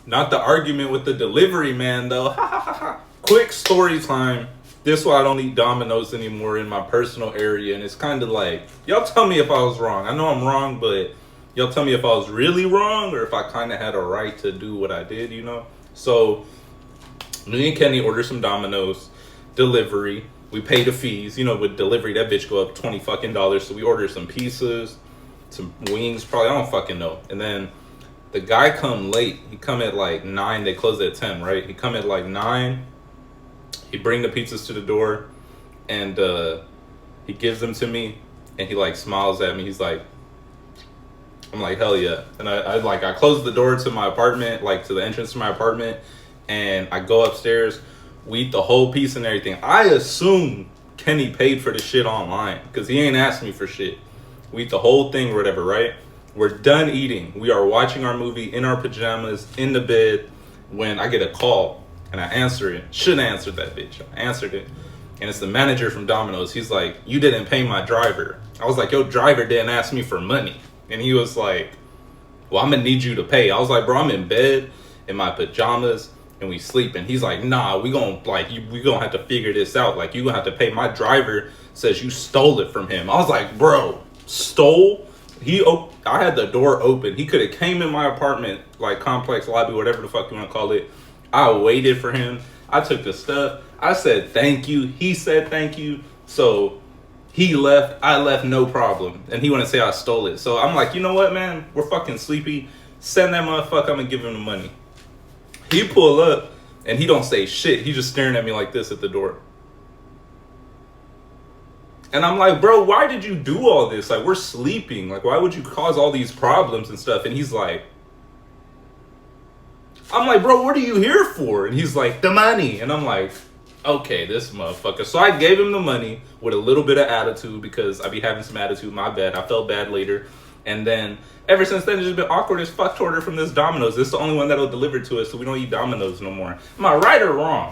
Not the argument with the delivery man, though. Quick story time. This is why I don't eat Domino's anymore in my personal area. And it's kind of like, y'all tell me if I was wrong. I know I'm wrong, but y'all tell me if I was really wrong or if I kind of had a right to do what I did, you know? So me and Kenny ordered some Domino's delivery. We pay the fees. You know, with delivery, that bitch go up $20 fucking. So we ordered some pizzas, some wings, probably, I don't fucking know. And then the guy come late. He come at like 9. They close at 10, right? He come at like 9. He bring the pizzas to the door, and he gives them to me, and he like smiles at me. He's like, I'm like, hell yeah. And I close the door to my apartment, like to the entrance to my apartment, and I go upstairs. We eat the whole piece and everything. I assume Kenny paid for the shit online because he ain't asked me for shit. We eat the whole thing or whatever, right? We're done eating. We are watching our movie in our pajamas, in the bed, when I get a call. And I answer it. Shouldn't answer that bitch. I answered it. And it's the manager from Domino's. He's like, you didn't pay my driver. I was like, yo, driver didn't ask me for money. And he was like, well, I'm going to need you to pay. I was like, bro, I'm in bed in my pajamas and we sleep. And he's like, nah, we going to have to figure this out. Like, you going to have to pay. My driver says you stole it from him. I was like, bro, stole? I had the door open. He could have came in my apartment, like complex lobby, whatever the fuck you want to call it. I waited for him. I took the stuff. I said thank you. He said thank you. So he left. I left, no problem. And he want to say I stole it. So I'm like, you know what, man? We're fucking sleepy. Send that motherfucker. I'm going to give him the money. He pull up and he don't say shit. He just staring at me like this at the door. And I'm like, bro, why did you do all this? Like, we're sleeping. Like, why would you cause all these problems and stuff? And he's like, I'm like, bro, what are you here for? And he's like, the money. And I'm like, okay, this motherfucker. So I gave him the money with a little bit of attitude because I be having some attitude. My bad. I felt bad later. And then ever since then, it's just been awkward as fuck to order from this Domino's. This is the only one that'll deliver to us, so we don't eat Domino's no more. Am I right or wrong?